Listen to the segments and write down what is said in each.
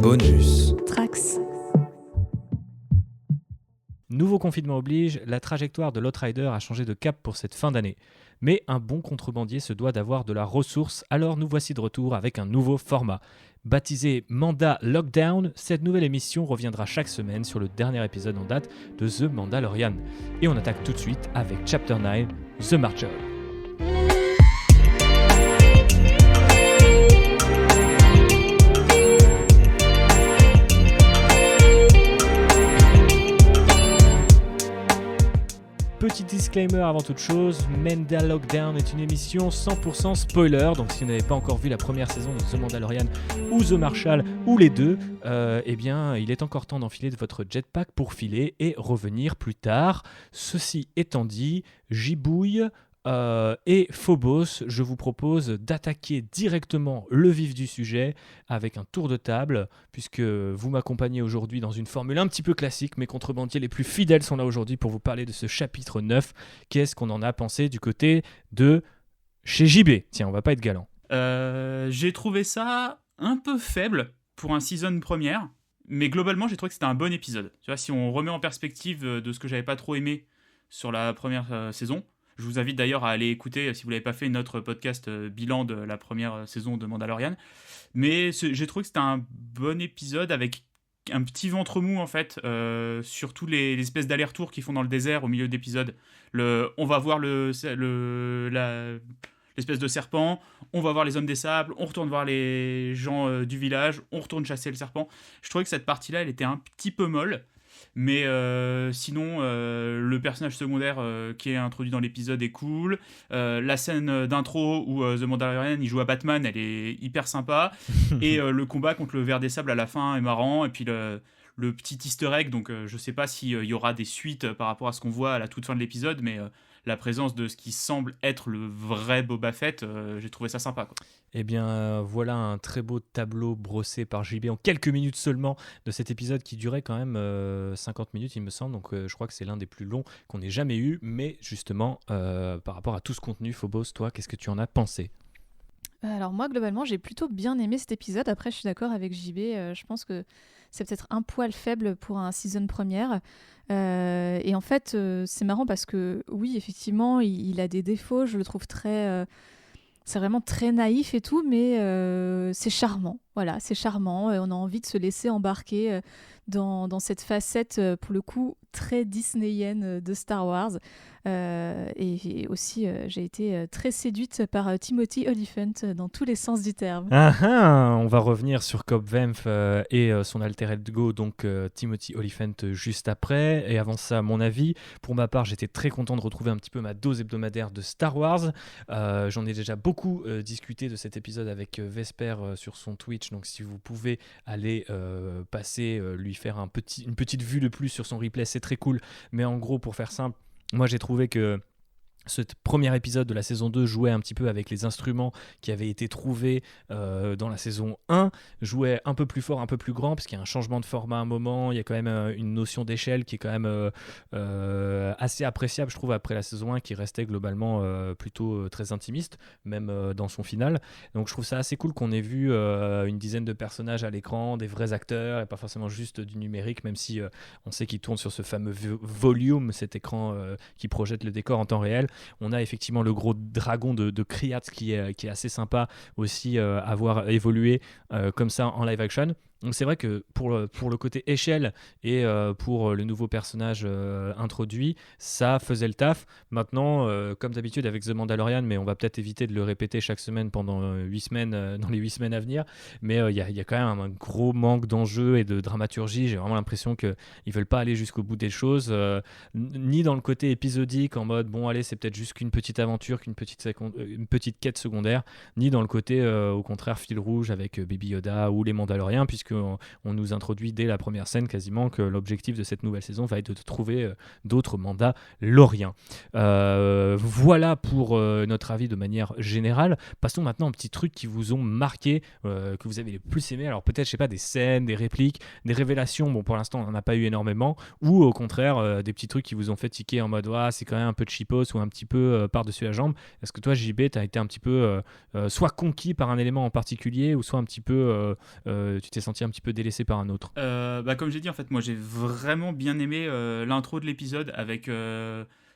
Bonus. Trax. Nouveau confinement oblige, la trajectoire de l'Outrider a changé de cap pour cette fin d'année. Mais un bon contrebandier se doit d'avoir de la ressource, alors nous voici de retour avec un nouveau format. Baptisé Manda Lockdown, cette nouvelle émission reviendra chaque semaine sur le dernier épisode en date de The Mandalorian. Et on attaque tout de suite avec Chapter 9, The Marcher. Petit disclaimer avant toute chose, Manda Lockdown est une émission 100% spoiler, donc si vous n'avez pas encore vu la première saison de The Mandalorian ou The Marshal ou les deux, eh bien il est encore temps d'enfiler votre jetpack pour filer et revenir plus tard. Ceci étant dit, Gibouille et Phobos, je vous propose d'attaquer directement le vif du sujet avec un tour de table, puisque vous m'accompagnez aujourd'hui dans une formule un petit peu classique. Mes contrebandiers les plus fidèles sont là aujourd'hui pour vous parler de ce chapitre 9. Qu'est-ce qu'on en a pensé du côté de chez JB ? Tiens, on va pas être galant. J'ai trouvé ça un peu faible pour un season première, mais globalement j'ai trouvé que c'était un bon épisode. Tu vois, si on remet en perspective de ce que j'avais pas trop aimé sur la première saison. Je vous invite d'ailleurs à aller écouter, si vous ne l'avez pas fait, notre podcast bilan de la première saison de Mandalorian. Mais j'ai trouvé que c'était un bon épisode avec un petit ventre mou, en fait, sur tous les espèces d'allers-retours qu'ils font dans le désert au milieu d'épisodes. On va voir l'espèce de serpent, on va voir les hommes des sables, on retourne voir les gens du village, on retourne chasser le serpent. Je trouvais que cette partie-là, elle était un petit peu molle. Mais sinon, le personnage secondaire qui est introduit dans l'épisode est cool. La scène d'intro où The Mandalorian il joue à Batman, elle est hyper sympa. Et le combat contre le ver des sables à la fin est marrant. Et puis le petit easter egg, donc je sais pas s'il y aura des suites par rapport à ce qu'on voit à la toute fin de l'épisode, mais la présence de ce qui semble être le vrai Boba Fett, j'ai trouvé ça sympa, quoi. Eh bien, voilà un très beau tableau brossé par JB en quelques minutes seulement de cet épisode qui durait quand même 50 minutes, il me semble. Donc, je crois que c'est l'un des plus longs qu'on ait jamais eu. Mais justement, par rapport à tout ce contenu, Phobos, toi, qu'est-ce que tu en as pensé ? Alors moi, globalement, j'ai plutôt bien aimé cet épisode. Après, je suis d'accord avec JB. Je pense que c'est peut-être un poil faible pour un season première. Et en fait, c'est marrant parce que, oui, effectivement, il a des défauts. Je le trouve très... c'est vraiment très naïf et tout, mais c'est charmant. Voilà, c'est charmant. On a envie de se laisser embarquer dans cette facette, pour le coup, très disneyienne de Star Wars. Et aussi, j'ai été très séduite par Timothy Olyphant dans tous les sens du terme. On va revenir sur Cobb Vanth et son alter ego, donc Timothy Olyphant, juste après. Et avant ça, mon avis. Pour ma part, j'étais très content de retrouver un petit peu ma dose hebdomadaire de Star Wars. J'en ai déjà beaucoup discuté de cet épisode avec Vesper sur son Twitch. Donc si vous pouvez aller passer, lui faire une petite vue de plus sur son replay, c'est très cool. Mais en gros, pour faire simple, moi j'ai trouvé que ce premier épisode de la saison 2 jouait un petit peu avec les instruments qui avaient été trouvés dans la saison 1, jouait un peu plus fort, un peu plus grand, parce qu'il y a un changement de format à un moment, il y a quand même une notion d'échelle qui est quand même assez appréciable, je trouve, après la saison 1, qui restait globalement plutôt très intimiste, même dans son final. Donc je trouve ça assez cool qu'on ait vu une dizaine de personnages à l'écran, des vrais acteurs, et pas forcément juste du numérique, même si on sait qu'ils tournent sur ce fameux volume, cet écran qui projette le décor en temps réel. On a effectivement le gros dragon de Kriat qui est assez sympa aussi à voir évoluer comme ça en live action. Donc c'est vrai que pour le côté échelle et pour le nouveau personnage introduit, ça faisait le taf. Maintenant, comme d'habitude avec The Mandalorian, mais on va peut-être éviter de le répéter chaque semaine pendant 8 semaines, dans les 8 semaines à venir, mais il y a quand même un gros manque d'enjeu et de dramaturgie. J'ai vraiment l'impression qu'ils ne veulent pas aller jusqu'au bout des choses, ni dans le côté épisodique, en mode, bon allez, c'est peut-être juste qu'une petite aventure, une petite quête secondaire, ni dans le côté, au contraire, fil rouge avec Baby Yoda ou les Mandaloriens, puisque on nous introduit dès la première scène quasiment que l'objectif de cette nouvelle saison va être de trouver d'autres Mandaloriens. Voilà pour notre avis de manière générale. Passons maintenant aux petits trucs qui vous ont marqué, que vous avez les plus aimés. Alors peut-être, je sais pas, des scènes, des répliques, des révélations. Bon, pour l'instant, on n'en a pas eu énormément. Ou au contraire, des petits trucs qui vous ont fait tiquer en mode c'est quand même un peu de cheapos ou un petit peu par-dessus la jambe. Est-ce que toi, JB, tu as été un petit peu soit conquis par un élément en particulier ou soit un petit peu tu t'es senti senti un petit peu délaissé par un autre? Comme j'ai dit, en fait, moi j'ai vraiment bien aimé l'intro de l'épisode avec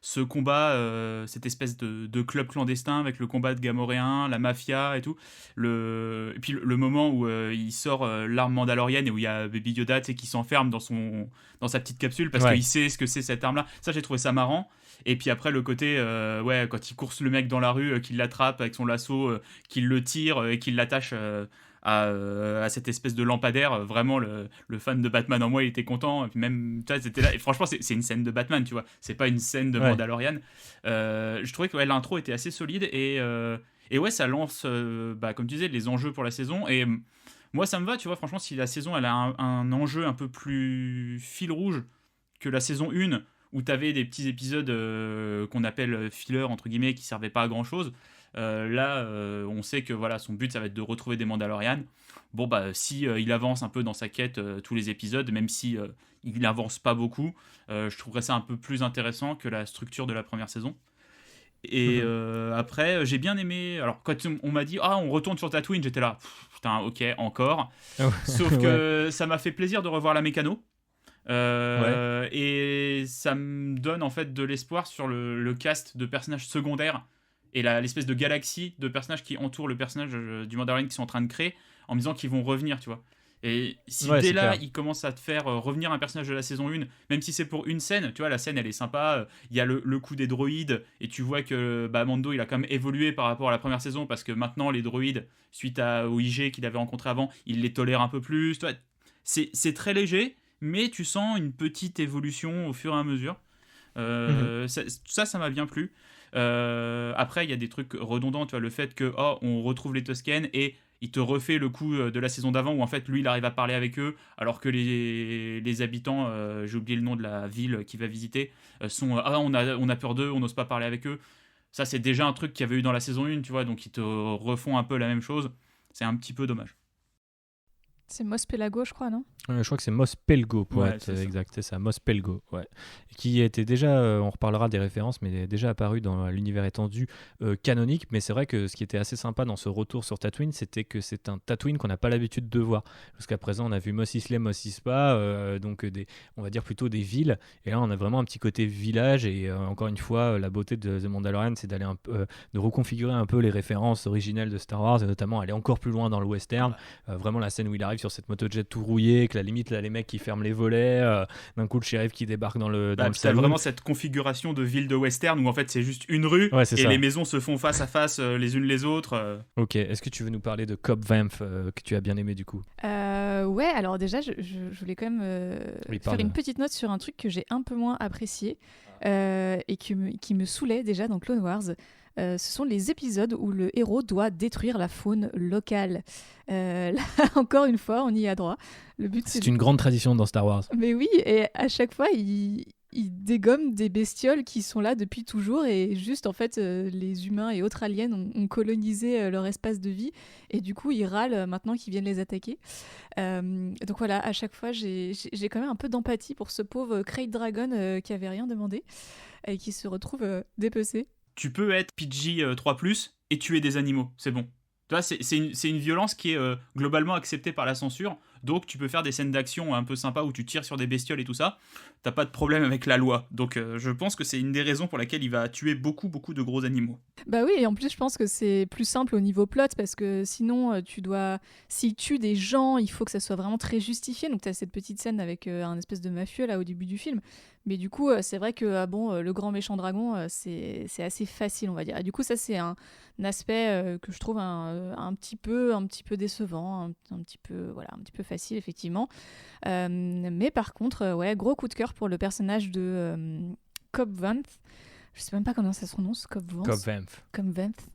ce combat, cette espèce de club clandestin avec le combat de Gamoréen, la mafia et tout. Et puis le moment où il sort l'arme mandalorienne et où il y a Baby Yoda, tu sais, qui s'enferme dans sa petite capsule parce qu'il sait ce que c'est cette arme-là. Ça, j'ai trouvé ça marrant. Et puis après, le côté, quand il course le mec dans la rue, qu'il l'attrape avec son lasso, qu'il le tire et qu'il l'attache à cette espèce de lampadaire, vraiment le fan de Batman en moi il était content, et puis même c'était là, et franchement c'est une scène de Batman, tu vois, c'est pas une scène de Mandalorian. Je trouvais que l'intro était assez solide et ouais, ça lance comme tu disais les enjeux pour la saison, et moi ça me va, tu vois, franchement, si la saison elle a un enjeu un peu plus fil rouge que la saison 1 où t'avais des petits épisodes qu'on appelle filler entre guillemets qui servaient pas à grand chose. Là, on sait que voilà, son but ça va être de retrouver des Mandalorians. Bon si il avance un peu dans sa quête tous les épisodes, même si il avance pas beaucoup, je trouverais ça un peu plus intéressant que la structure de la première saison. Et après, j'ai bien aimé. Alors quand on m'a dit on retourne sur Tatooine, j'étais là, putain, ok, encore. Sauf que ça m'a fait plaisir de revoir la mécano. Et ça me donne en fait de l'espoir sur le cast de personnages secondaires et l'espèce de galaxie de personnages qui entourent le personnage du Mandalorian qu'ils sont en train de créer, en me disant qu'ils vont revenir, tu vois. Et si dès là, ils commencent à te faire revenir un personnage de la saison 1, même si c'est pour une scène, tu vois, la scène elle est sympa, il y a le coup des droïdes, et tu vois que Mando il a quand même évolué par rapport à la première saison, parce que maintenant les droïdes, suite au IG qu'il avait rencontré avant, il les tolère un peu plus, tu vois. C'est très léger, mais tu sens une petite évolution au fur et à mesure. Ça m'a bien plu. Après, il y a des trucs redondants, tu vois, le fait que on retrouve les Tusken et il te refait le coup de la saison d'avant où en fait lui il arrive à parler avec eux alors que les habitants, j'ai oublié le nom de la ville qu'il va visiter, sont on a peur d'eux, on n'ose pas parler avec eux. Ça, c'est déjà un truc qu'il y avait eu dans la saison 1, tu vois, donc ils te refont un peu la même chose. C'est un petit peu dommage. C'est Mos Pelgo, je crois, non ? Je crois que c'est Mos Pelgo, pour être exact. C'est ça, Mos Pelgo, ouais. Qui était déjà, on reparlera des références, mais déjà apparu dans l'univers étendu canonique. Mais c'est vrai que ce qui était assez sympa dans ce retour sur Tatooine, c'était que c'est un Tatooine qu'on n'a pas l'habitude de voir. Jusqu'à présent, on a vu Mos Eisley, Mos Espa, donc on va dire plutôt des villes. Et là, on a vraiment un petit côté village. Et encore une fois, la beauté de The Mandalorian, c'est d'aller de reconfigurer un peu les références originelles de Star Wars, et notamment aller encore plus loin dans le western. Vraiment, la scène où il arrive sur cette motojet tout rouillée, que la limite là les mecs qui ferment les volets, d'un coup le shérif qui débarque dans le saloon. T'as vraiment cette configuration de ville de western où en fait c'est juste une rue et ça. Les maisons se font face à face les unes les autres. Ok, est-ce que tu veux nous parler de Cobb Vanth que tu as bien aimé du coup? Ouais, alors déjà je voulais quand même faire une petite note sur un truc que j'ai un peu moins apprécié et qui me saoulait déjà dans Clone Wars. Ce sont les épisodes où le héros doit détruire la faune locale. Là, encore une fois, on y a droit. Le but, c'est une grande tradition dans Star Wars. Mais oui, et à chaque fois, il dégomme des bestioles qui sont là depuis toujours, et juste, en fait, les humains et autres aliens ont colonisé leur espace de vie, et du coup, ils râlent maintenant qu'ils viennent les attaquer. Donc voilà, à chaque fois, j'ai quand même un peu d'empathie pour ce pauvre Krayt Dragon qui avait rien demandé, et qui se retrouve dépecé. Tu peux être PG 3+, et tuer des animaux, c'est bon. Tu vois, c'est une violence qui est globalement acceptée par la censure, donc tu peux faire des scènes d'action un peu sympas où tu tires sur des bestioles et tout ça, t'as pas de problème avec la loi. Donc je pense que c'est une des raisons pour laquelle il va tuer beaucoup de gros animaux. Bah oui, et en plus je pense que c'est plus simple au niveau plot, parce que sinon s'il tue des gens, il faut que ça soit vraiment très justifié, donc t'as cette petite scène avec un espèce de mafieux là au début du film, mais du coup c'est vrai que le grand méchant dragon c'est assez facile, on va dire, et du coup ça c'est un aspect que je trouve un petit peu décevant, un petit peu facile effectivement, mais par contre ouais, gros coup de cœur pour le personnage de Cobb Vanth. Je sais même pas comment ça se prononce, Cobb Vanth.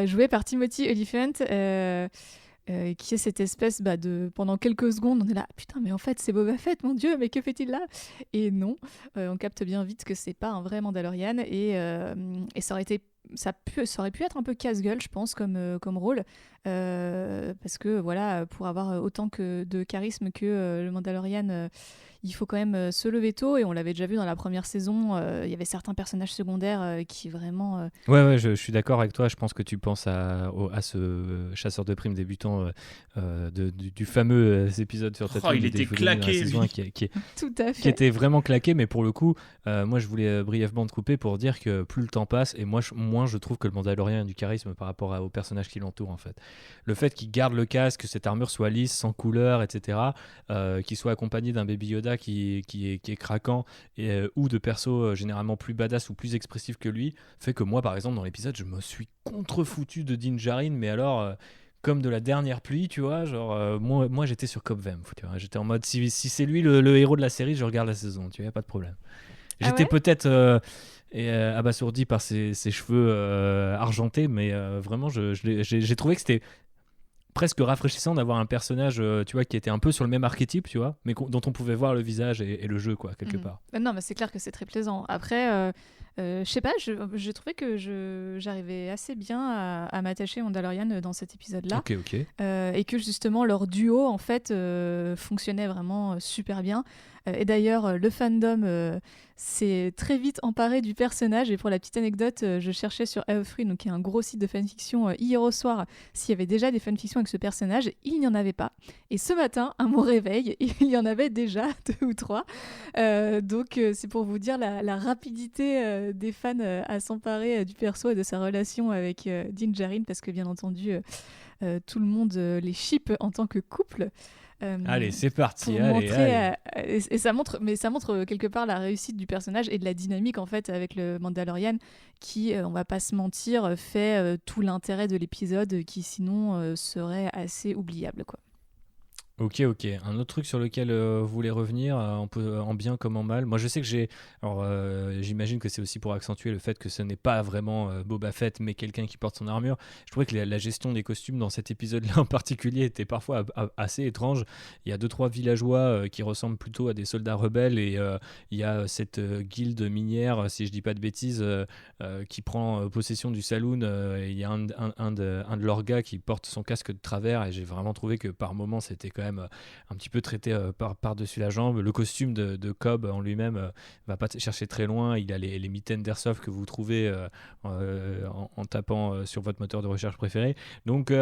Joué par Timothy Olyphant, qui est cette espèce de... Pendant quelques secondes, on est là, putain, mais en fait, c'est Boba Fett, mon Dieu, mais que fait-il là ? Et non, on capte bien vite que c'est pas un vrai Mandalorian, et ça aurait pu être un peu casse-gueule, je pense, comme rôle, parce que, voilà, pour avoir autant de charisme que le Mandalorian... il faut quand même se lever tôt, et on l'avait déjà vu dans la première saison, il y avait certains personnages secondaires qui vraiment... Ouais, je suis d'accord avec toi. Je pense que tu penses à ce chasseur de primes débutant du fameux épisode sur Tatooine. Il était claqué, lui. Tout à qui fait. était vraiment claqué, mais pour le coup, moi je voulais brièvement te couper pour dire que plus le temps passe, et moins je trouve que le Mandalorian a du charisme par rapport aux personnages qui l'entourent en fait. Le fait qu'il garde le casque, que cette armure soit lisse, sans couleur, etc., qu'il soit accompagné d'un Baby Yoda qui est craquant, ou de persos généralement plus badass ou plus expressifs que lui, fait que moi par exemple dans l'épisode je me suis contrefoutu de Din Djarin, mais alors comme de la dernière pluie, tu vois, genre moi j'étais sur Cobb Vanth, tu vois, j'étais en mode si c'est lui le héros de la série, je regarde la saison, tu vois, pas de problème. J'étais peut-être abasourdi par ses cheveux argentés, mais vraiment j'ai trouvé que c'était presque rafraîchissant d'avoir un personnage tu vois, qui était un peu sur le même archétype, tu vois, mais dont on pouvait voir le visage et le jeu, quoi, quelque part. Non, mais c'est clair que c'est très plaisant. Après, je sais pas, j'ai trouvé que j'arrivais assez bien à m'attacher à Mandalorian dans cet épisode-là. Ok. Et que justement leur duo en fait fonctionnait vraiment super bien. Et d'ailleurs, le fandom s'est très vite emparé du personnage. Et pour la petite anecdote, je cherchais sur AO3, donc qui est un gros site de fanfiction, hier au soir, s'il y avait déjà des fanfictions avec ce personnage. Il n'y en avait pas. Et ce matin, à mon réveil, il y en avait déjà 2 ou 3. Donc c'est pour vous dire la rapidité des fans à s'emparer du perso et de sa relation avec Din Djarin, parce que bien entendu, tout le monde les ship en tant que couple. Allez, c'est parti. Allez. Et ça montre quelque part la réussite du personnage et de la dynamique en fait avec le Mandalorian, qui, on va pas se mentir, fait tout l'intérêt de l'épisode, qui sinon serait assez oubliable, quoi. Ok. Un autre truc sur lequel vous voulez revenir, en bien comme en mal. Moi, je sais que j'imagine que c'est aussi pour accentuer le fait que ce n'est pas vraiment Boba Fett, mais quelqu'un qui porte son armure. Je trouvais que la gestion des costumes dans cet épisode-là en particulier était parfois assez étrange. Il y a 2-3 villageois qui ressemblent plutôt à des soldats rebelles, et il y a cette guilde minière, si je dis pas de bêtises, qui prend possession du saloon. Et il y a un de leurs gars qui porte son casque de travers, et j'ai vraiment trouvé que par moments c'était quand même un petit peu traité par-dessus la jambe. Le costume de Cobb en lui-même va pas chercher très loin. Il a les mitaines d'airsoft que vous trouvez en tapant sur votre moteur de recherche préféré. Donc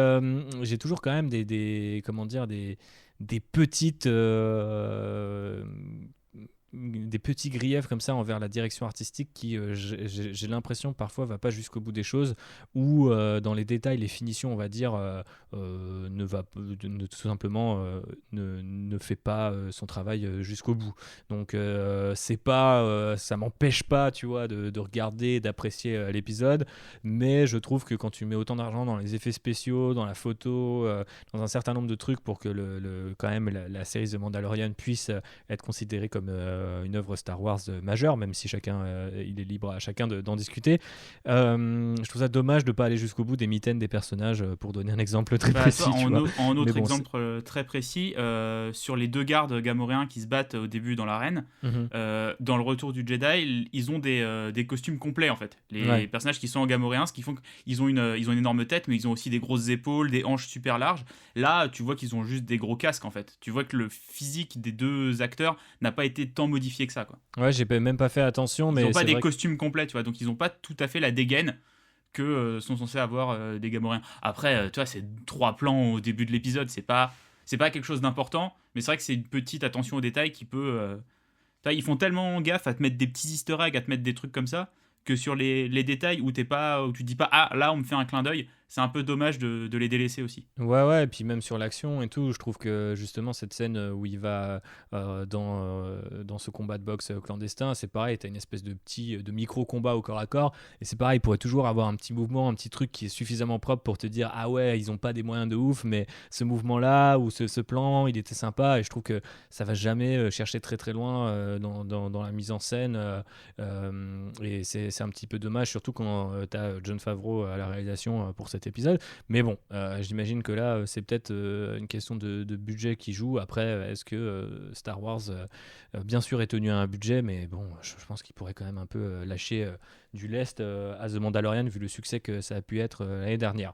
j'ai toujours quand même des petites des petits griefs comme ça envers la direction artistique qui, j'ai l'impression, parfois va pas jusqu'au bout des choses, ou dans les détails, les finitions, on va dire, tout simplement ne fait pas son travail jusqu'au bout. Donc c'est pas, ça m'empêche pas, tu vois, de regarder, d'apprécier l'épisode, mais je trouve que quand tu mets autant d'argent dans les effets spéciaux, dans la photo, dans un certain nombre de trucs pour que quand même la série The Mandalorian puisse être considérée comme une œuvre Star Wars majeure, même si il est libre à chacun d'en discuter. Je trouve ça dommage de ne pas aller jusqu'au bout des mitaines des personnages, pour donner un exemple très précis. En autre exemple très précis, sur les 2 gardes gamoréens qui se battent au début dans l'arène, dans le Retour du Jedi, ils ont des costumes complets en fait. Les personnages qui sont en gamoréens, ce qui font qu'ils ont une énorme tête, mais ils ont aussi des grosses épaules, des hanches super larges. Là, tu vois qu'ils ont juste des gros casques en fait. Tu vois que le physique des 2 acteurs n'a pas été tant modifié que ça, quoi. Ouais, j'ai même pas fait attention, mais ils n'ont pas des costumes complets, tu vois, donc ils n'ont pas tout à fait la dégaine que sont censés avoir des gamoréens. Après, tu vois, c'est 3 plans au début de l'épisode, c'est pas quelque chose d'important, mais c'est vrai que c'est une petite attention au détail qui peut ils font tellement gaffe à te mettre des petits easter eggs, à te mettre des trucs comme ça, que sur les détails où tu dis pas ah là on me fait un clin d'œil, c'est un peu dommage de les délaisser aussi. Ouais, et puis même sur l'action et tout, je trouve que justement cette scène où il va dans ce combat de boxe clandestin, c'est pareil, t'as une espèce de micro-combat au corps à corps, et c'est pareil, il pourrait toujours avoir un petit mouvement, un petit truc qui est suffisamment propre pour te dire ah ouais, ils ont pas des moyens de ouf, mais ce mouvement-là ou ce plan, il était sympa, et je trouve que ça va jamais chercher très très loin dans la mise en scène, et c'est un petit peu dommage, surtout quand t'as Jon Favreau à la réalisation pour cet épisode. Mais bon, j'imagine que là c'est peut-être une question de budget qui joue. Après, est-ce que Star Wars bien sûr est tenu à un budget, mais bon, je pense qu'il pourrait quand même un peu lâcher du lest à The Mandalorian vu le succès que ça a pu être l'année dernière.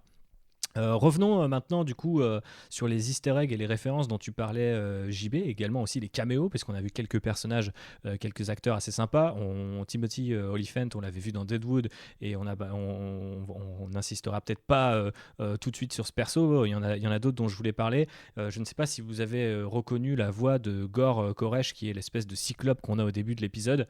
Revenons maintenant du coup sur les easter eggs et les références dont tu parlais JB, également aussi les caméos, parce qu'on a vu quelques personnages, quelques acteurs assez sympas. Timothy Olyphant, on l'avait vu dans Deadwood, et on n'insistera peut-être pas tout de suite sur ce perso. Il y en a d'autres dont je voulais parler. Je ne sais pas si vous avez reconnu la voix de Gore Koresh, qui est l'espèce de cyclope qu'on a au début de l'épisode.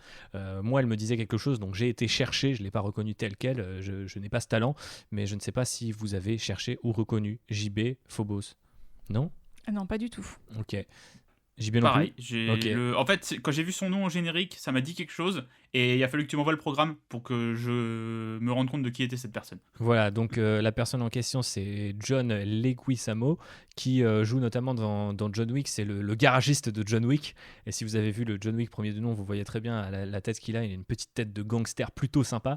Moi, elle me disait quelque chose, donc j'ai été chercher, je ne l'ai pas reconnu tel quel, je n'ai pas ce talent, mais je ne sais pas si vous avez cherché ou reconnu JB Phobos. Non ? Ah non, pas du tout. Ok. JB non Pareil, plus ? Ok. en fait, quand j'ai vu son nom en générique, ça m'a dit quelque chose, et il a fallu que tu m'envoies le programme pour que je me rende compte de qui était cette personne. Voilà, donc la personne en question, c'est John Leguizamo, qui joue notamment dans John Wick. C'est le garagiste de John Wick. Et si vous avez vu le John Wick premier du nom, vous voyez très bien la tête qu'il a. Il a une petite tête de gangster plutôt sympa.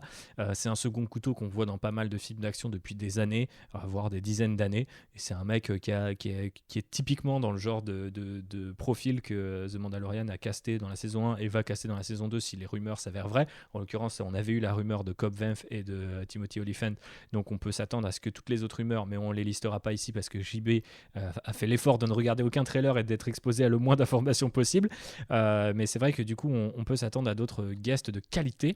C'est un second couteau qu'on voit dans pas mal de films d'action depuis des années, voire des dizaines d'années. Et c'est un mec qui est typiquement dans le genre de profil que The Mandalorian a casté dans la saison 1 et va caster dans la saison 2 si les rumeurs s'avèrent vraies. En l'occurrence, on avait eu la rumeur de Cobb Vanth et de Timothy Olyphant. Donc on peut s'attendre à ce que toutes les autres rumeurs, mais on les listera pas ici parce que JB a fait l'effort de ne regarder aucun trailer et d'être exposé à le moins d'informations possible. Mais c'est vrai que du coup, on peut s'attendre à d'autres guests de qualité.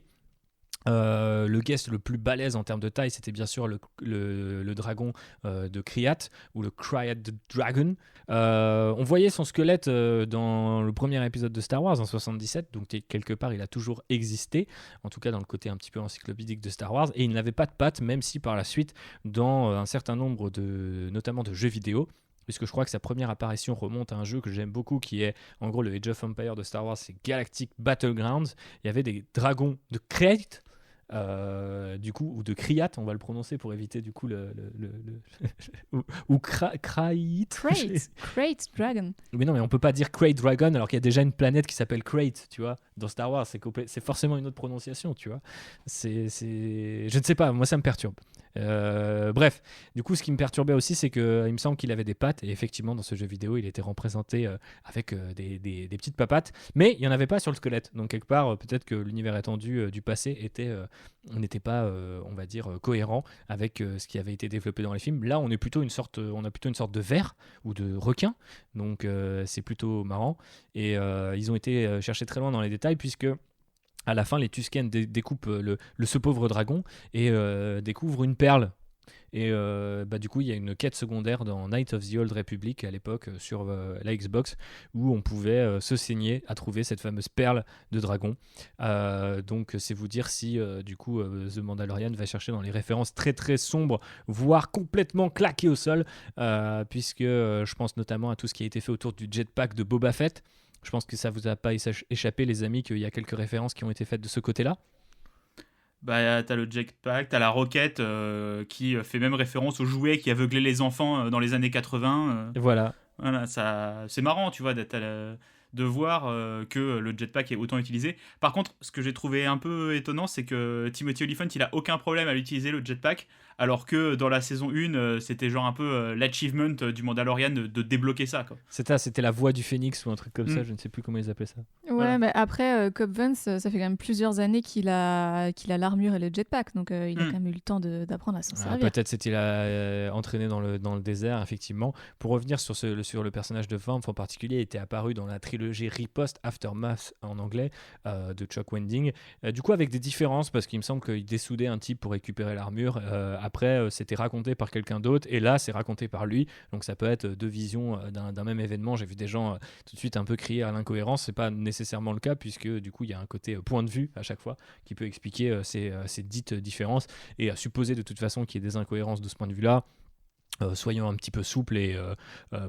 Le guest le plus balèze en termes de taille, c'était bien sûr le dragon de Kriyat, ou le Kriyat Dragon. On voyait son squelette dans le premier épisode de Star Wars en 77, donc quelque part il a toujours existé, en tout cas dans le côté un petit peu encyclopédique de Star Wars, et il n'avait pas de pattes, même si par la suite, dans un certain nombre notamment de jeux vidéo, puisque je crois que sa première apparition remonte à un jeu que j'aime beaucoup, qui est en gros le Age of Empires de Star Wars, c'est Galactic Battlegrounds. Il y avait des dragons de Krayt, du coup, ou de Kriyat, on va le prononcer pour éviter du coup ou Krayt. Krayt Dragon. Mais non, mais on peut pas dire Krayt Dragon alors qu'il y a déjà une planète qui s'appelle Krayt, tu vois. Dans Star Wars, c'est forcément une autre prononciation, tu vois. Je ne sais pas, moi ça me perturbe. Bref, du coup, ce qui me perturbait aussi, c'est qu'il me semble qu'il avait des pattes, et effectivement, dans ce jeu vidéo, il était représenté avec des petites papates, mais il n'y en avait pas sur le squelette. Donc, quelque part, peut-être que l'univers étendu du passé n'était pas, on va dire, cohérent avec ce qui avait été développé dans les films. Là, on a plutôt une sorte de ver ou de requin, donc c'est plutôt marrant. Et ils ont été chercher très loin dans les détails, puisque à la fin, les Tusken découpent ce pauvre dragon et découvrent une perle. Et du coup, il y a une quête secondaire dans Night of the Old Republic à l'époque sur la Xbox, où on pouvait se saigner à trouver cette fameuse perle de dragon. Donc c'est vous dire si du coup The Mandalorian va chercher dans les références très très sombres, voire complètement claquées au sol, puisque je pense notamment à tout ce qui a été fait autour du jetpack de Boba Fett. Je pense que ça vous a pas échappé, les amis, qu'il y a quelques références qui ont été faites de ce côté-là. Bah, t'as le jetpack, t'as la roquette qui fait même référence au jouet qui aveuglait les enfants dans les années 80. Voilà. Voilà, c'est marrant, tu vois, de voir que le jetpack est autant utilisé. Par contre, ce que j'ai trouvé un peu étonnant, c'est que Timothy Olyphant, il a aucun problème à l'utiliser, le jetpack, alors que dans la saison 1, c'était genre un peu l'achievement du Mandalorian de débloquer ça, quoi. C'était la voix du phénix ou un truc comme ça, je ne sais plus comment ils appelaient ça. Ouais, Voilà. mais après, Cobb Vanth, ça fait quand même plusieurs années qu'il a l'armure et le jetpack, donc il a quand même eu le temps d'apprendre à s'en servir. Peut-être s'est-il entraîné dans le désert, effectivement. Pour revenir sur le personnage de Vanth en particulier, il était apparu dans la trilogie Riposte Aftermath en anglais de Chuck Wendig. Du coup, avec des différences, parce qu'il me semble qu'il dessoudait un type pour récupérer l'armure. Après, c'était raconté par quelqu'un d'autre, et là, c'est raconté par lui. Donc, ça peut être deux visions d'un même événement. J'ai vu des gens tout de suite un peu crier à l'incohérence. C'est pas nécessairement le cas, puisque du coup, il y a un côté point de vue à chaque fois qui peut expliquer ces dites différences, et à supposer de toute façon qu'il y ait des incohérences de ce point de vue-là. Soyons un petit peu souples et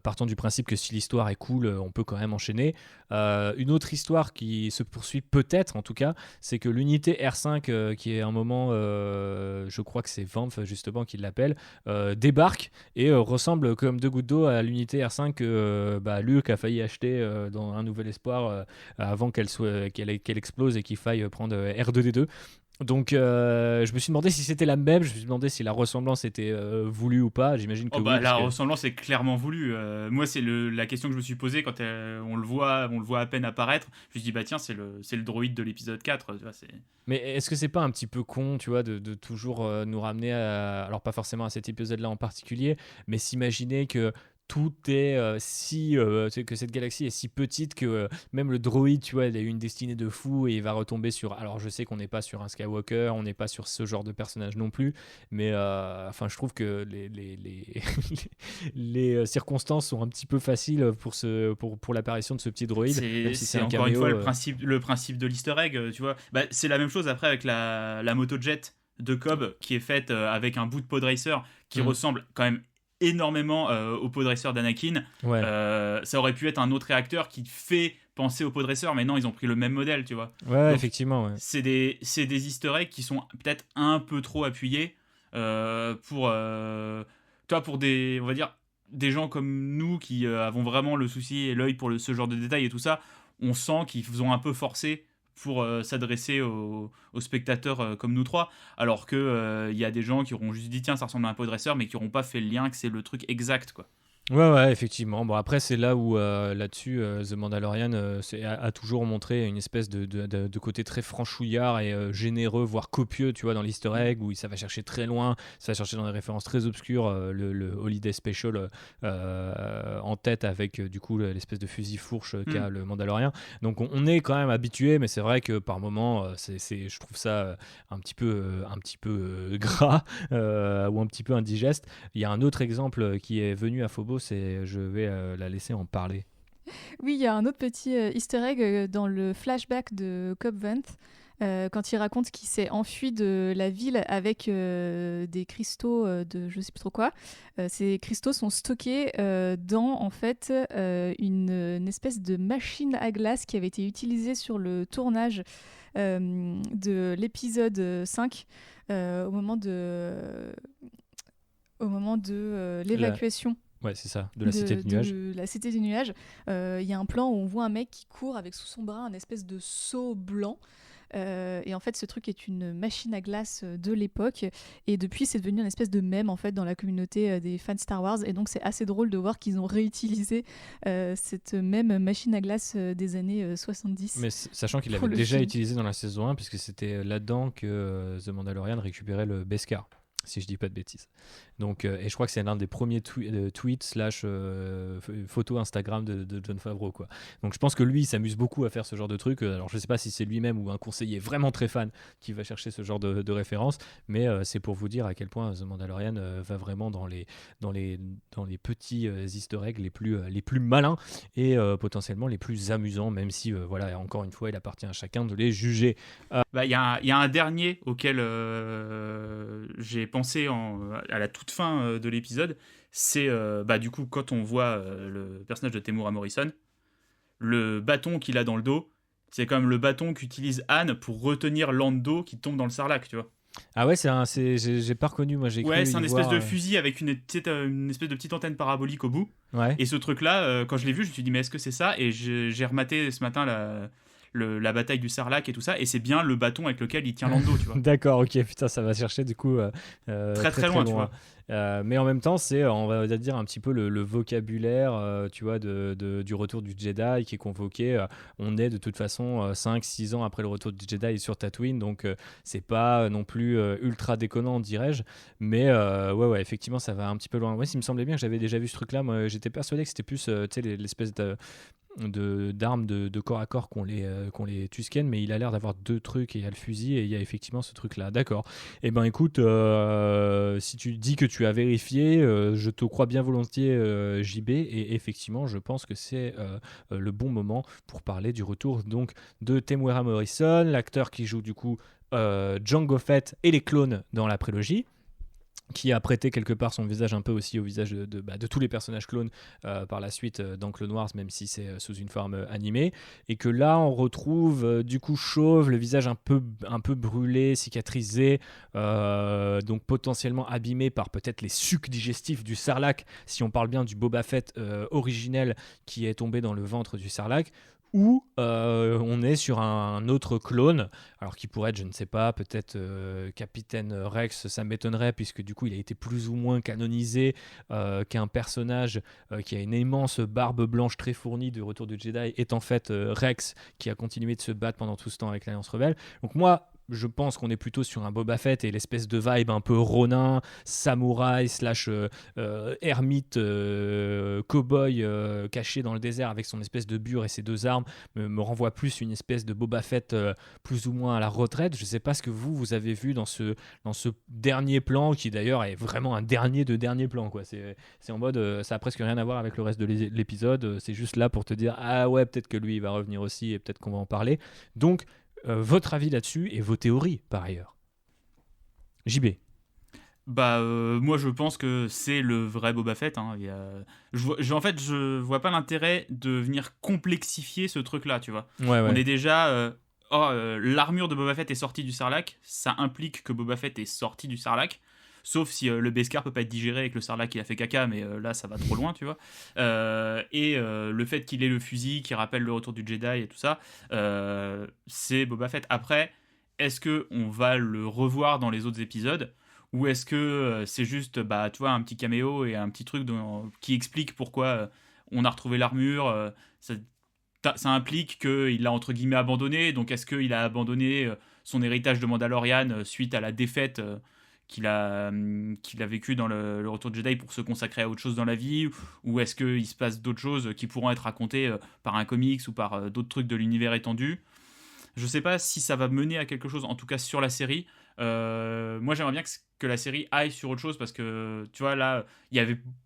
partons du principe que si l'histoire est cool, on peut quand même enchaîner. Une autre histoire qui se poursuit peut-être, en tout cas, c'est que l'unité R5, qui est un moment, je crois que c'est Vanth justement qui l'appelle, débarque et ressemble comme deux gouttes d'eau à l'unité R5 que Luke a failli acheter dans Un Nouvel Espoir avant qu'elle explose et qu'il faille prendre R2D2. Donc je me suis demandé si c'était la même, je me suis demandé si la ressemblance était voulue ou pas, j'imagine que Oh oui. bah, Parce la que... ressemblance est clairement voulue. Moi, c'est la question que je me suis posée quand on le voit à peine apparaître. Je me suis dit, bah tiens, c'est le droïde de l'épisode 4. Tu vois, Mais est-ce que c'est pas un petit peu con, tu vois, de toujours nous ramener alors pas forcément à cet épisode-là en particulier, mais s'imaginer que tout est tu sais, que cette galaxie est si petite que même le droïde, tu vois, il a eu une destinée de fou et il va retomber sur. Alors je sais qu'on n'est pas sur un Skywalker, on n'est pas sur ce genre de personnage non plus, mais enfin je trouve que les circonstances sont un petit peu faciles pour l'apparition de ce petit droïde, même si c'est un encore une caméo. fois le principe de l'easter egg, tu vois. Bah, c'est la même chose après avec la motojet de Cobb qui est faite avec un bout de pod racer qui ressemble quand même énormément au pod racer d'Anakin. Ouais. Ça aurait pu être un autre réacteur qui fait penser au pod racer, mais non, ils ont pris le même modèle, tu vois. Ouais, Donc, effectivement. Ouais. c'est des easter eggs qui sont peut-être un peu trop appuyés pour des, on va dire, des gens comme nous qui avons vraiment le souci et l'œil pour ce genre de détails et tout ça. On sent qu'ils ont un peu forcé pour s'adresser aux spectateurs comme nous trois, alors que il y a des gens qui auront juste dit tiens ça ressemble à un podresseur, mais qui n'auront pas fait le lien que c'est le truc exact, quoi. Ouais, effectivement. Bon, après, c'est là où, là-dessus, The Mandalorian a toujours montré une espèce de côté très franchouillard et généreux, voire copieux, tu vois, dans l'easter egg, où ça va chercher très loin, ça va chercher dans des références très obscures, le Holiday Special en tête avec, du coup, l'espèce de fusil fourche qu'a le Mandalorian. Donc, on est quand même habitué, mais c'est vrai que par moments, je trouve ça un petit peu gras ou un petit peu indigeste. Il y a un autre exemple qui est venu à Phobos et je vais la laisser en parler. Oui, il y a un autre petit easter egg dans le flashback de Cobb Vanth. Quand il raconte qu'il s'est enfui de la ville avec des cristaux de je sais plus trop quoi. Ces cristaux sont stockés dans en fait une espèce de machine à glace qui avait été utilisée sur le tournage de l'épisode 5 au moment de l'évacuation. Ouais, c'est ça, de la Cité du Nuage. De la Cité du Nuage. Il y a un plan où on voit un mec qui court avec sous son bras un espèce de seau blanc. Et en fait, ce truc est une machine à glace de l'époque. Et depuis, c'est devenu une espèce de mème en fait, dans la communauté des fans Star Wars. Et donc, c'est assez drôle de voir qu'ils ont réutilisé cette même machine à glace des années 70. Mais sachant qu'il l'avait déjà utilisé dans la saison 1, puisque c'était là-dedans que The Mandalorian récupérait le Beskar, si je dis pas de bêtises. Donc, et je crois que c'est l'un des premiers tweets / photos Instagram de Jon Favreau, quoi. Donc je pense que lui il s'amuse beaucoup à faire ce genre de truc. Alors je sais pas si c'est lui-même ou un conseiller vraiment très fan qui va chercher ce genre de références, mais c'est pour vous dire à quel point The Mandalorian va vraiment dans les petits easter eggs les plus malins et potentiellement les plus amusants, même si voilà, encore une fois il appartient à chacun de les juger. Il y a un dernier auquel j'ai pensé à la toute fin de l'épisode. C'est du coup quand on voit le personnage de Temuera Morrison, le bâton qu'il a dans le dos, c'est comme le bâton qu'utilise Anne pour retenir Lando qui tombe dans le sarlac, tu vois. Ah ouais, j'ai pas reconnu, moi j'ai cru Ouais, c'est un espèce voir, de fusil avec une espèce de petite antenne parabolique au bout. Ouais. Et ce truc-là, quand je l'ai vu, je me suis dit mais est-ce que c'est ça? Et j'ai rematé ce matin la bataille du Sarlacc et tout ça, et c'est bien le bâton avec lequel il tient Lando, tu vois. D'accord, ok, putain, ça va chercher du coup très loin, tu vois. Mais en même temps, c'est, on va dire, un petit peu le vocabulaire, tu vois, du retour du Jedi qui est convoqué. On est de toute façon 5-6 ans après le retour du Jedi sur Tatooine, donc c'est pas non plus ultra déconnant, dirais-je. Mais ouais, effectivement, ça va un petit peu loin. Ouais, il me semblait bien que j'avais déjà vu ce truc-là. Moi, j'étais persuadé que c'était plus, tu sais, l'espèce d'armes de corps à corps qu'on les Tusken, mais il a l'air d'avoir deux trucs, et il y a le fusil et il y a effectivement ce truc là. D'accord. Et ben écoute, si tu dis que tu as vérifié, je te crois bien volontiers, JB, et effectivement je pense que c'est le bon moment pour parler du retour donc de Temuera Morrison, l'acteur qui joue du coup Jango Fett et les clones dans la prélogie, qui a prêté quelque part son visage un peu aussi au visage de tous les personnages clones par la suite dans Clone Wars, même si c'est sous une forme animée, et que là on retrouve du coup chauve, le visage un peu brûlé, cicatrisé, donc potentiellement abîmé par peut-être les sucs digestifs du Sarlacc, si on parle bien du Boba Fett originel qui est tombé dans le ventre du Sarlacc, ou on est sur un autre clone, alors qui pourrait être, je ne sais pas, peut-être Capitaine Rex, ça m'étonnerait, puisque du coup il a été plus ou moins canonisé qu'un personnage qui a une immense barbe blanche très fournie de Retour du Jedi est en fait Rex, qui a continué de se battre pendant tout ce temps avec l'Alliance Rebelle. Donc moi, je pense qu'on est plutôt sur un Boba Fett et l'espèce de vibe un peu Ronin, samouraï / ermite, cow-boy caché dans le désert avec son espèce de bure et ses 2 armes me renvoie plus une espèce de Boba Fett plus ou moins à la retraite. Je ne sais pas ce que vous avez vu dans ce dernier plan, qui d'ailleurs est vraiment un dernier de dernier plan, quoi. C'est en mode, ça a presque rien à voir avec le reste de l'épisode, c'est juste là pour te dire, ah ouais, peut-être que lui il va revenir aussi et peut-être qu'on va en parler. Donc votre avis là-dessus et vos théories par ailleurs. JB. Moi je pense que c'est le vrai Boba Fett. Hein. En fait, je vois pas l'intérêt de venir complexifier ce truc-là, tu vois. Ouais. On est déjà... l'armure de Boba Fett est sortie du Sarlacc, ça implique que Boba Fett est sorti du Sarlacc. Sauf si le Beskar peut pas être digéré et que le Sarlacc il a fait caca, mais là ça va trop loin, tu vois. Le fait qu'il ait le fusil qui rappelle le retour du Jedi et tout ça, c'est Boba Fett. Après, est-ce que on va le revoir dans les autres épisodes, ou est-ce que c'est juste, tu vois, un petit caméo et un petit truc qui explique pourquoi on a retrouvé l'armure. Ça implique qu'il l'a entre guillemets abandonné. Donc est-ce qu'il a abandonné son héritage de Mandalorian suite à la défaite qu'il a vécu dans le Retour de Jedi pour se consacrer à autre chose dans la vie, ou est-ce qu'il se passe d'autres choses qui pourront être racontées par un comics ou par d'autres trucs de l'univers étendu. Je sais pas si ça va mener à quelque chose, en tout cas sur la série. Moi j'aimerais bien que la série aille sur autre chose, parce que tu vois là,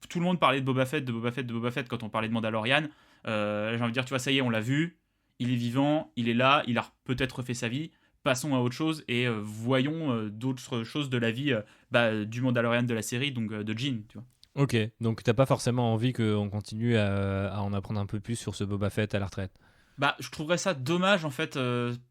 tout le monde parlait de Boba Fett quand on parlait de Mandalorian. J'ai envie de dire, tu vois, ça y est, on l'a vu, il est vivant, il est là, il a peut-être refait sa vie. Passons à autre chose et voyons d'autres choses de la vie du Mandalorian de la série, donc de Jyn, tu vois. Ok, donc t'as pas forcément envie qu'on continue à en apprendre un peu plus sur ce Boba Fett à la retraite. Je trouverais ça dommage en fait,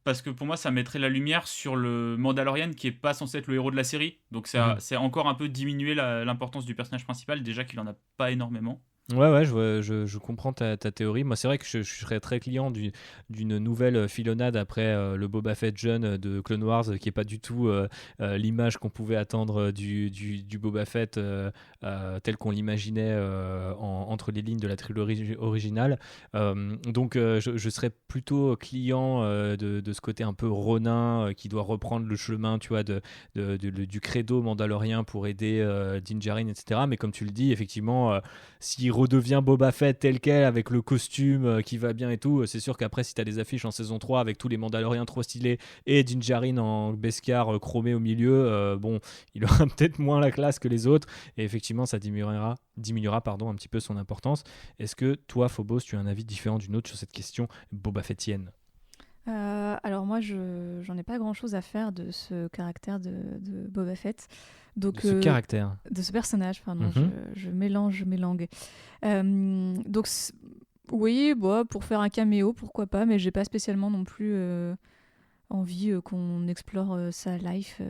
parce que pour moi ça mettrait la lumière sur le Mandalorian qui est pas censé être le héros de la série, donc c'est encore un peu diminuer l'importance du personnage principal, déjà qu'il en a pas énormément. Ouais, je comprends ta théorie. Moi, c'est vrai que je serais très client d'une nouvelle filonnade après le Boba Fett jeune de Clone Wars, qui est pas du tout l'image qu'on pouvait attendre du Boba Fett tel qu'on l'imaginait entre les lignes de la trilogie originale. Donc, je serais plutôt client de ce côté un peu Ronin qui doit reprendre le chemin, tu vois, du credo mandalorien pour aider Din Djarin, etc. Mais comme tu le dis, effectivement, s'il redevient Boba Fett tel quel avec le costume qui va bien et tout, c'est sûr qu'après si t'as des affiches en saison 3 avec tous les Mandaloriens trop stylés et Din Djarin en Beskar chromé au milieu, bon, il aura peut-être moins la classe que les autres et effectivement ça diminuera un petit peu son importance. Est-ce que toi, Phobos, tu as un avis différent d'une autre sur cette question Boba Fettienne? Alors moi, j'en ai pas grand-chose à faire de ce caractère de Boba Fett. Donc, de ce caractère. De ce personnage, pardon, Mhm. je mélange mes langues. Donc, oui, pour faire un caméo, pourquoi pas, mais j'ai pas spécialement non plus envie qu'on explore sa life.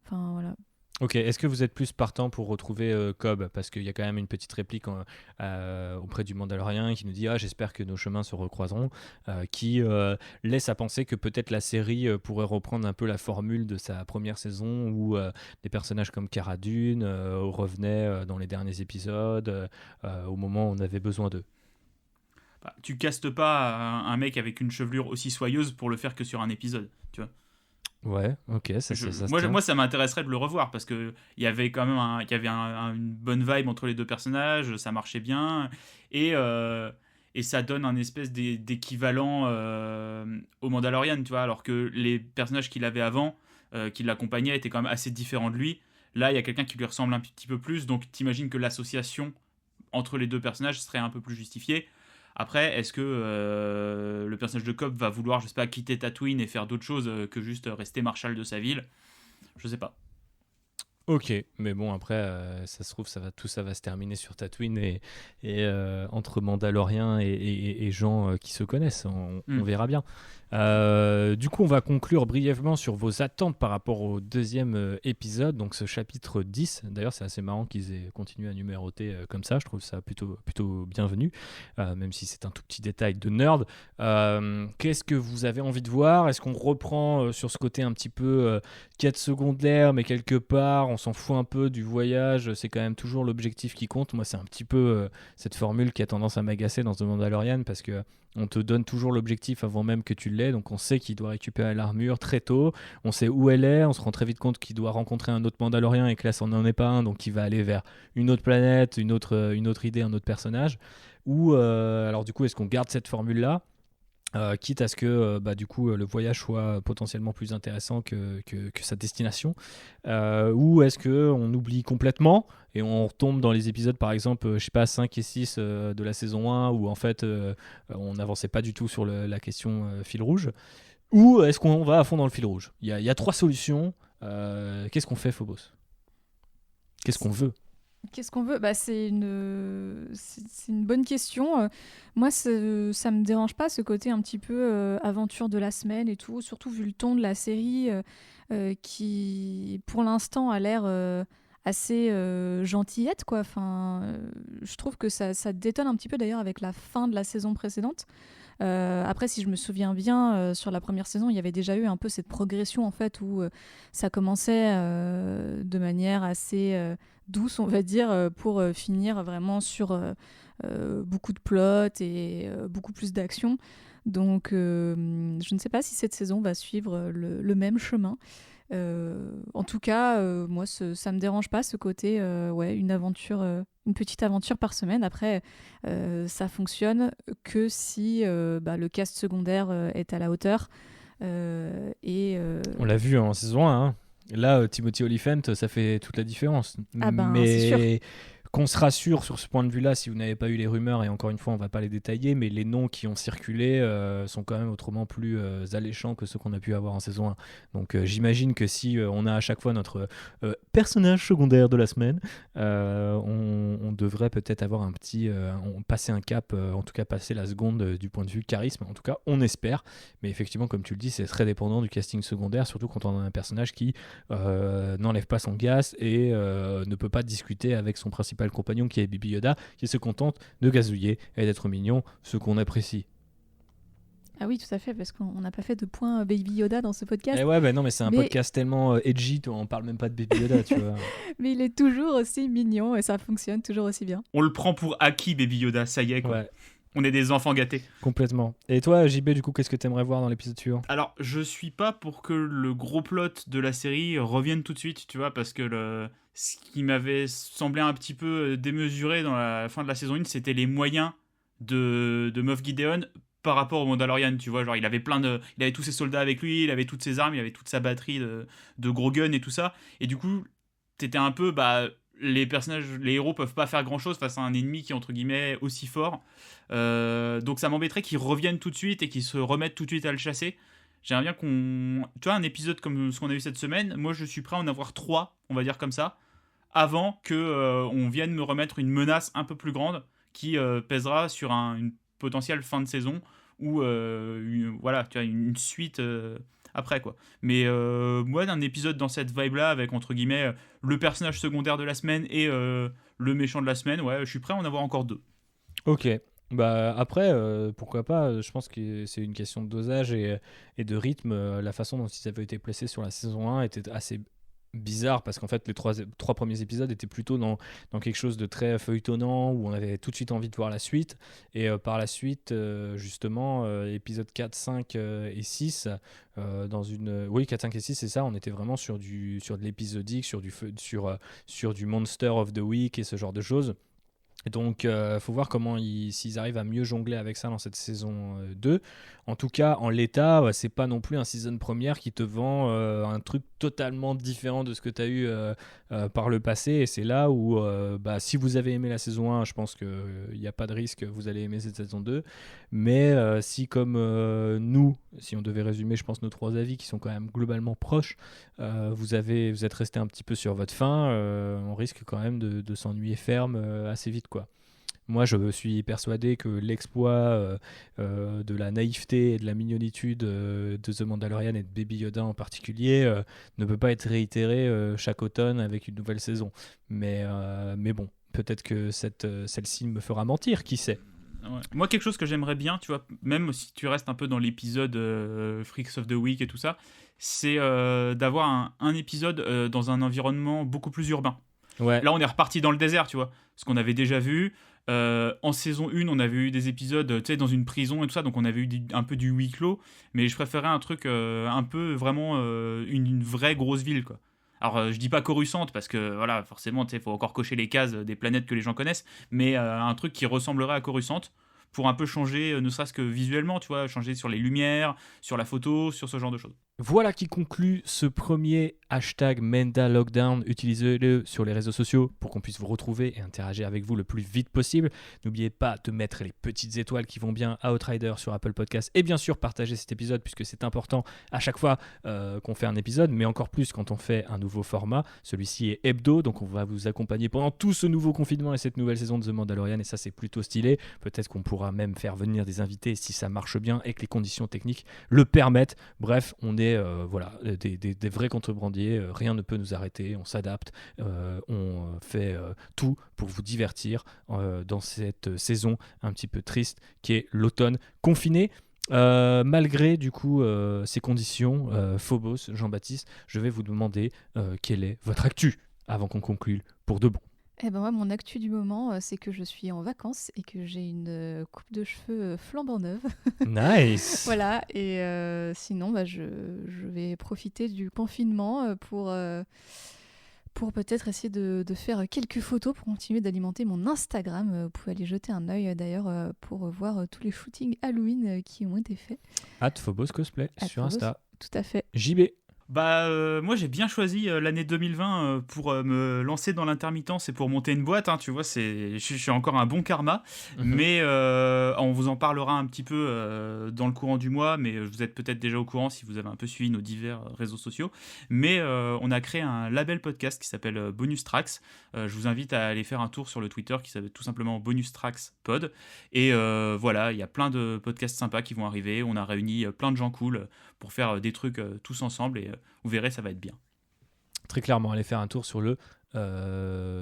Enfin, voilà. Ok, est-ce que vous êtes plus partant pour retrouver Cobb, parce qu'il y a quand même une petite réplique auprès du Mandalorien qui nous dit « Ah, j'espère que nos chemins se recroiseront », qui laisse à penser que peut-être la série pourrait reprendre un peu la formule de sa première saison où des personnages comme Cara Dune revenaient dans les derniers épisodes au moment où on avait besoin d'eux. Tu castes pas un mec avec une chevelure aussi soyeuse pour le faire que sur un épisode, tu vois. Ouais, ok, moi, ça m'intéresserait de le revoir, parce que il y avait quand même une bonne vibe entre les deux personnages, ça marchait bien, et ça donne un espèce d'équivalent au Mandalorian, tu vois, alors que les personnages qu'il avait avant, qui l'accompagnaient, étaient quand même assez différents de lui. Là, il y a quelqu'un qui lui ressemble un petit peu plus, donc t'imagines que l'association entre les deux personnages serait un peu plus justifiée. Après, est-ce que le personnage de Cobb va vouloir, je sais pas, quitter Tatooine et faire d'autres choses que juste rester marshal de sa ville ? Je sais pas. Ok, mais bon après, ça se trouve, tout ça va se terminer sur Tatooine entre Mandaloriens et gens qui se connaissent. On verra bien. Du coup, on va conclure brièvement sur vos attentes par rapport au deuxième épisode, donc ce chapitre 10. D'ailleurs, c'est assez marrant qu'ils aient continué à numéroter comme ça. Je trouve ça plutôt bienvenu, même si c'est un tout petit détail de nerd. Qu'est-ce que vous avez envie de voir ? Est-ce qu'on reprend sur ce côté un petit peu quête secondaire, mais quelque part, on s'en fout un peu du voyage, c'est quand même toujours l'objectif qui compte. Moi, c'est un petit peu cette formule qui a tendance à m'agacer dans The Mandalorian, parce que on te donne toujours l'objectif avant même que tu l'aies, donc on sait qu'il doit récupérer l'armure très tôt, on sait où elle est, on se rend très vite compte qu'il doit rencontrer un autre Mandalorien et que là, ça n'en est pas un, donc il va aller vers une autre planète, une autre idée, un autre personnage. Ou alors du coup, est-ce qu'on garde cette formule-là quitte à ce que du coup le voyage soit potentiellement plus intéressant que sa destination, ou est-ce qu'on oublie complètement et on retombe dans les épisodes par exemple je sais pas 5 et 6 de la saison 1 où en fait on n'avançait pas du tout sur la question fil rouge, ou est-ce qu'on va à fond dans le fil rouge? Il y a trois solutions. Qu'est-ce qu'on fait, Phobos? Qu'est-ce qu'on veut? Qu'est-ce qu'on veut? C'est une bonne question. Moi, ça me dérange pas, ce côté un petit peu aventure de la semaine et tout, surtout vu le ton de la série qui, pour l'instant, a l'air assez gentillette, quoi. Enfin, je trouve que ça détonne un petit peu d'ailleurs avec la fin de la saison précédente. Après, si je me souviens bien, sur la première saison, il y avait déjà eu un peu cette progression en fait où ça commençait de manière assez douce, on va dire, pour finir vraiment sur beaucoup de plots et beaucoup plus d'action. Donc, je ne sais pas si cette saison va suivre le même chemin. En tout cas, moi, ça me dérange pas, ce côté, une aventure, une petite aventure par semaine. Après, ça fonctionne que si le cast secondaire est à la hauteur. On l'a vu en saison 1, hein. Là, Timothy Olyphant, ça fait toute la différence. Ah ben, mais c'est sûr. qu'on se rassure sur ce point de vue-là, si vous n'avez pas eu les rumeurs, et encore une fois, on ne va pas les détailler, mais les noms qui ont circulé sont quand même autrement plus alléchants que ceux qu'on a pu avoir en saison 1. Donc j'imagine que si on a à chaque fois notre personnage secondaire de la semaine, on devrait peut-être avoir passer un cap, en tout cas passer la seconde du point de vue charisme. En tout cas, on espère. Mais effectivement, comme tu le dis, c'est très dépendant du casting secondaire, surtout quand on a un personnage qui n'enlève pas son gaz et ne peut pas discuter avec son principal compagnon qui est Baby Yoda, qui se contente de gazouiller et d'être mignon, ce qu'on apprécie. Ah oui, tout à fait, parce qu'on n'a pas fait de point Baby Yoda dans ce podcast. Et ouais, non, mais c'est un podcast tellement edgy, on parle même pas de Baby Yoda, tu vois. Mais il est toujours aussi mignon et ça fonctionne toujours aussi bien. On le prend pour acquis, Baby Yoda, ça y est, quoi. Ouais. On est des enfants gâtés. Complètement. Et toi, JB, du coup, qu'est-ce que t'aimerais voir dans l'épisode suivant? Alors, je suis pas pour que le gros plot de la série revienne tout de suite, tu vois, parce que ce qui m'avait semblé un petit peu démesuré dans la fin de la saison 1, c'était les moyens de Moff Gideon par rapport au Mandalorian, tu vois, genre il avait tous ses soldats avec lui, il avait toutes ses armes, il avait toute sa batterie de gros guns et tout ça, et du coup, t'étais un peu, les héros peuvent pas faire grand chose face à un ennemi qui est entre guillemets aussi fort, donc ça m'embêterait qu'ils reviennent tout de suite et qu'ils se remettent tout de suite à le chasser. J'aimerais bien tu vois, un épisode comme ce qu'on a eu cette semaine, moi je suis prêt à en avoir 3, on va dire comme ça, avant que on vienne me remettre une menace un peu plus grande qui pèsera sur une potentielle fin de saison ou voilà, tu vois, une suite après, quoi. Mais moi, d'un épisode dans cette vibe-là, avec entre guillemets le personnage secondaire de la semaine et le méchant de la semaine, ouais, je suis prêt à en avoir encore 2. Ok. Après, pourquoi pas, je pense que c'est une question de dosage et de rythme. La façon dont ils avaient été placés sur la saison 1 était assez bizarre, parce qu'en fait les trois premiers épisodes étaient plutôt dans quelque chose de très feuilletonnant où on avait tout de suite envie de voir la suite, et par la suite justement épisodes 4, 5 et 6 oui, 4, 5 et 6, c'est ça, on était vraiment sur de l'épisodique, sur du monster of the week et ce genre de choses. Donc, faut voir s'ils arrivent à mieux jongler avec ça dans cette saison 2. En tout cas, en l'état, c'est pas non plus un season première qui te vend un truc totalement différent de ce que tu as eu par le passé. Et c'est là où, si vous avez aimé la saison 1, je pense qu'il n'y a pas de risque, vous allez aimer cette saison 2. Mais si, comme nous, si on devait résumer, je pense, nos 3 avis qui sont quand même globalement proches, vous êtes resté un petit peu sur votre faim, on risque quand même de s'ennuyer ferme assez vite, quoi. Moi, je suis persuadé que l'exploit de la naïveté et de la mignonitude de The Mandalorian et de Baby Yoda en particulier ne peut pas être réitéré chaque automne avec une nouvelle saison. Mais bon, peut-être que celle-ci me fera mentir, qui sait. Ouais. Moi, quelque chose que j'aimerais bien, tu vois, même si tu restes un peu dans l'épisode Freaks of the Week et tout ça, c'est d'avoir un épisode dans un environnement beaucoup plus urbain. Ouais. Là, on est reparti dans le désert, tu vois, ce qu'on avait déjà vu. En saison 1, on avait eu des épisodes dans une prison et tout ça, donc on avait eu un peu du huis clos, mais je préférais un truc un peu vraiment une vraie grosse ville, quoi. Alors, je dis pas Coruscant, parce que voilà, forcément, il faut encore cocher les cases des planètes que les gens connaissent, mais un truc qui ressemblerait à Coruscant, pour un peu changer, ne serait-ce que visuellement, tu vois, changer sur les lumières, sur la photo, sur ce genre de choses. Voilà qui conclut ce premier hashtag #MendaLockdown. Utilisez-le sur les réseaux sociaux pour qu'on puisse vous retrouver et interagir avec vous le plus vite possible. N'oubliez pas de mettre les petites étoiles qui vont bien à Outrider sur Apple Podcasts et bien sûr partager cet épisode puisque c'est important à chaque fois qu'on fait un épisode, mais encore plus quand on fait un nouveau format. Celui-ci est hebdo, donc on va vous accompagner pendant tout ce nouveau confinement et cette nouvelle saison de The Mandalorian, et ça c'est plutôt stylé. Peut-être qu'on pourra même faire venir des invités si ça marche bien et que les conditions techniques le permettent. Bref, on est des vrais contrebandiers, rien ne peut nous arrêter, on s'adapte, on fait tout pour vous divertir dans cette saison un petit peu triste qui est l'automne confiné. Malgré du coup ces conditions, Phobos, Jean-Baptiste, je vais vous demander quelle est votre actu avant qu'on conclue pour de bon. Eh ben moi, mon actu du moment, c'est que je suis en vacances et que j'ai une coupe de cheveux flambant neuve. Nice. Voilà, et sinon, je vais profiter du confinement pour peut-être essayer de faire quelques photos pour continuer d'alimenter mon Instagram. Vous pouvez aller jeter un œil d'ailleurs pour voir tous les shootings Halloween qui ont été faits. @Phobos Cosplay sur Insta. Tout à fait. JB. Moi j'ai bien choisi l'année 2020 pour me lancer dans l'intermittence et pour monter une boîte, hein, tu vois, je suis encore un bon karma, mais on vous en parlera un petit peu dans le courant du mois, mais vous êtes peut-être déjà au courant si vous avez un peu suivi nos divers réseaux sociaux, mais on a créé un label podcast qui s'appelle Bonus Tracks. Je vous invite à aller faire un tour sur le Twitter qui s'appelle tout simplement Bonus Tracks Pod, et voilà, il y a plein de podcasts sympas qui vont arriver, on a réuni plein de gens cool pour faire des trucs tous ensemble, et vous verrez, ça va être bien. Très clairement, allez faire un tour sur le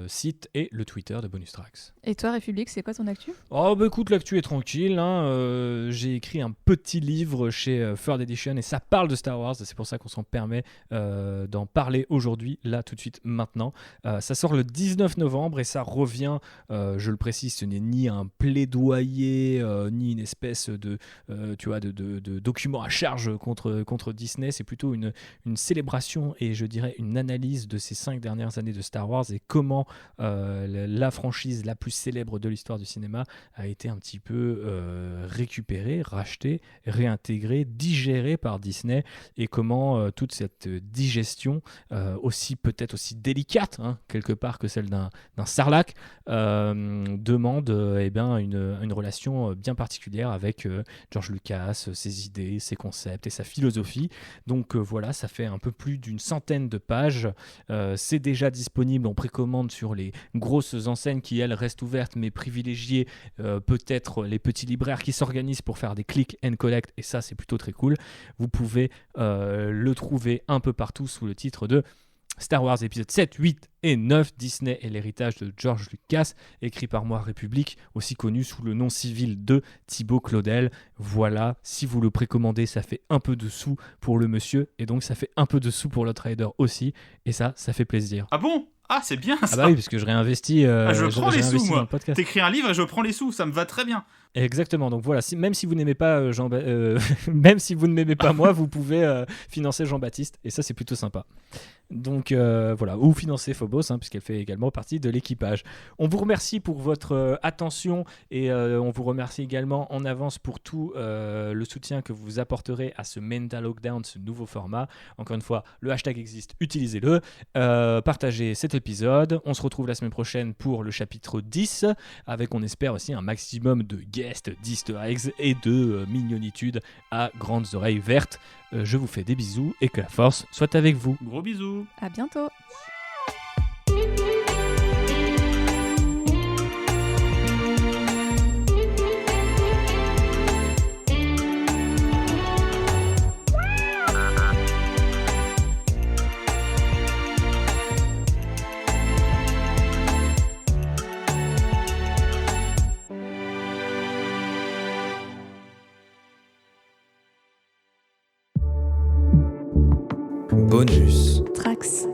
site et le Twitter de Bonus Tracks. Et toi, République, c'est quoi ton actu ? Oh bah écoute, l'actu est tranquille, hein. J'ai écrit un petit livre chez Third Edition et ça parle de Star Wars, c'est pour ça qu'on s'en permet d'en parler aujourd'hui, là tout de suite, maintenant. Ça sort le 19 novembre et ça revient, je le précise, ce n'est ni un plaidoyer, ni une espèce de document à charge contre Disney, c'est plutôt une célébration et je dirais une analyse de ces 5 dernières années de Star Wars et comment la franchise la plus célèbre de l'histoire du cinéma a été un petit peu récupérée, rachetée, réintégrée, digérée par Disney, et comment toute cette digestion, peut-être aussi délicate quelque part que celle d'un sarlac, demande une relation bien particulière avec George Lucas, ses idées, ses concepts et sa philosophie. Donc voilà, ça fait un peu plus d'une centaine de pages. C'est déjà disponible en précommande sur les grosses enseignes qui, elles, restent ouvertes, mais privilégiées peut-être les petits libraires qui s'organisent pour faire des click and collect, et ça, c'est plutôt très cool. Vous pouvez le trouver un peu partout sous le titre de Star Wars épisodes 7, 8 et 9, Disney et l'héritage de George Lucas, écrit par moi, République, aussi connu sous le nom civil de Thibaut Claudel. Voilà, si vous le précommandez, ça fait un peu de sous pour le monsieur, et donc ça fait un peu de sous pour l'Outrider aussi, et ça fait plaisir. Ah bon ? Ah, c'est bien ça. Ah bah oui, parce que je réinvestis. Je prends les sous, moi. Podcast. T'écris un livre et je prends les sous, ça me va très bien. Exactement. Donc voilà, même si vous n'aimez pas même si vous ne m'aimez pas moi, vous pouvez financer Jean-Baptiste, et ça c'est plutôt sympa. Donc voilà, ou financer Phobos, puisqu'elle fait également partie de l'équipage. On vous remercie pour votre attention et on vous remercie également en avance pour tout le soutien que vous apporterez à ce Mental Lockdown, ce nouveau format. Encore une fois, le hashtag existe, utilisez-le. Partagez cet épisode. On se retrouve la semaine prochaine pour le chapitre 10, avec, on espère aussi, un maximum de guests, d'easter eggs et de mignonitudes à grandes oreilles vertes. Je vous fais des bisous et que la force soit avec vous. Gros bisous. À bientôt. Bonus. Trax.